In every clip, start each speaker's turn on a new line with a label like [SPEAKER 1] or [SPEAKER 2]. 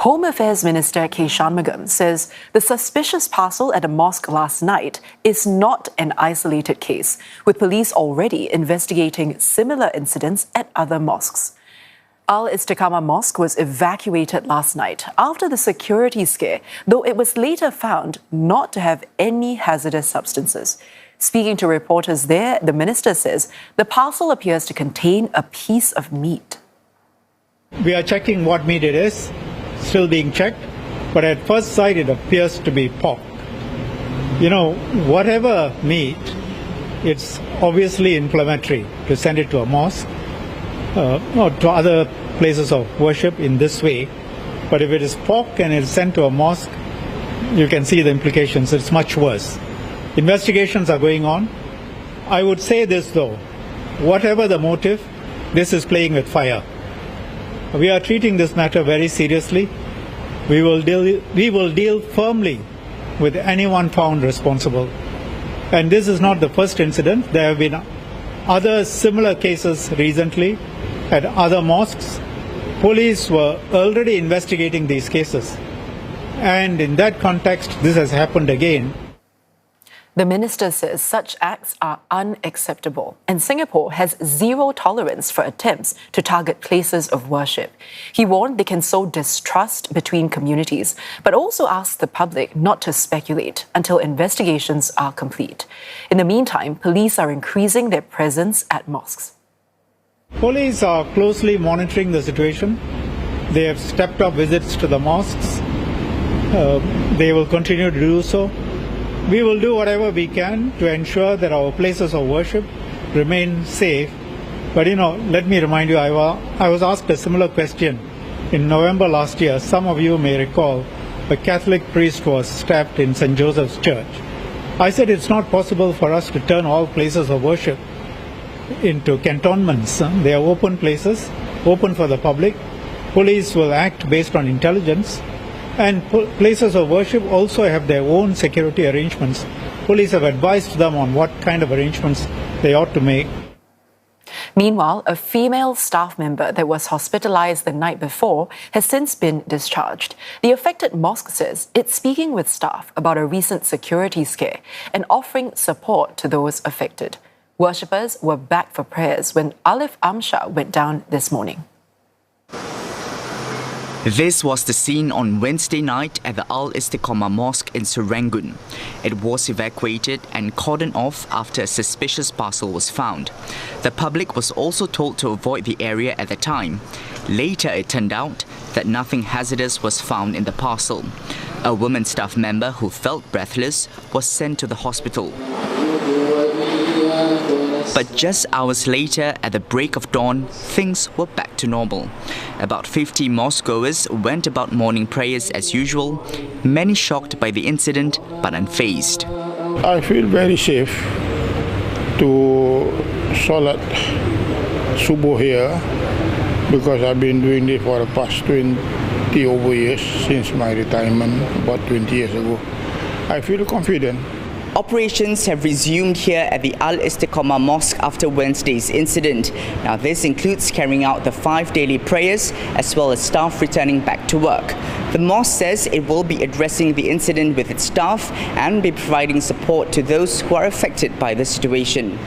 [SPEAKER 1] Home Affairs Minister K Shanmugam says the suspicious parcel at a mosque last night is not an isolated case, with police already investigating similar incidents at other mosques. Al-Istiqamah Mosque was evacuated last night after the security scare, though it was later found not to have any hazardous substances. Speaking to reporters there, the minister says the parcel appears to contain a piece of meat.
[SPEAKER 2] We are checking what meat it is, still being checked, but at first sight it appears to be pork. You know, whatever meat, it's obviously inflammatory to send it to a mosque or to other places of worship in this way. But if it is pork and it's sent to a mosque, you can see the implications. It's much worse. Investigations are going on. I would say this though, whatever the motive, this is playing with fire. We are treating this matter very seriously. We will deal firmly with anyone found responsible. And this is not the first incident. There have been other similar cases recently at other mosques. Police were already investigating these cases. And in that context, this has happened again.
[SPEAKER 1] The minister says such acts are unacceptable and Singapore has zero tolerance for attempts to target places of worship. He warned they can sow distrust between communities, but also asked the public not to speculate until investigations are complete. In the meantime, police are increasing their presence at mosques.
[SPEAKER 2] Police are closely monitoring the situation. They have stepped up visits to the mosques. They will continue to do so. We will do whatever we can to ensure that our places of worship remain safe. But let me remind you, I was asked a similar question in November last year. Some of you may recall a Catholic priest was stabbed in St. Joseph's Church. I said it's not possible for us to turn all places of worship into cantonments. They are open places, open for the public. Police will act based on intelligence. And places of worship also have their own security arrangements. Police have advised them on what kind of arrangements they ought to make.
[SPEAKER 1] Meanwhile, a female staff member that was hospitalized the night before has since been discharged. The affected mosque says it's speaking with staff about a recent security scare and offering support to those affected. Worshippers were back for prayers when Alif Amsyar went down this morning.
[SPEAKER 3] This was the scene on Wednesday night at the Al-Istiqamah Mosque in Serangoon. It was evacuated and cordoned off after a suspicious parcel was found. The public was also told to avoid the area at the time. Later, it turned out that nothing hazardous was found in the parcel. A woman staff member who felt breathless was sent to the hospital. But just hours later, at the break of dawn, things were back to normal. About 50 mosque-goers went about morning prayers as usual, many shocked by the incident but unfazed.
[SPEAKER 4] I feel very safe to Salat Subuh here because I've been doing it for the past 20 over years since my retirement, about 20 years ago. I feel confident.
[SPEAKER 3] Operations have resumed here at the Al-Istiqamah Mosque after Wednesday's incident. Now, this includes carrying out the 5 daily prayers as well as staff returning back to work. The mosque says it will be addressing the incident with its staff and be providing support to those who are affected by the situation.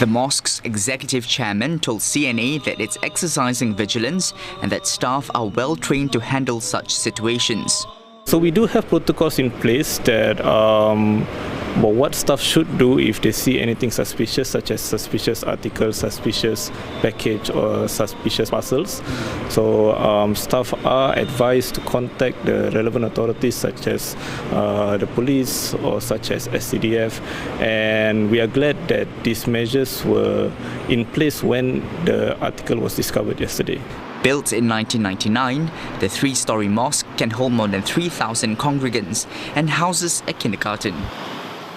[SPEAKER 3] The mosque's executive chairman told CNA that it's exercising vigilance and that staff are well trained to handle such situations.
[SPEAKER 5] So we do have protocols in place that what staff should do if they see anything suspicious, such as suspicious articles, suspicious package or suspicious parcels. So staff are advised to contact the relevant authorities such as the police or such as SCDF, and we are glad that these measures were in place when the article was discovered yesterday.
[SPEAKER 3] Built in 1999, the 3-story mosque can hold more than 3,000 congregants and houses a kindergarten.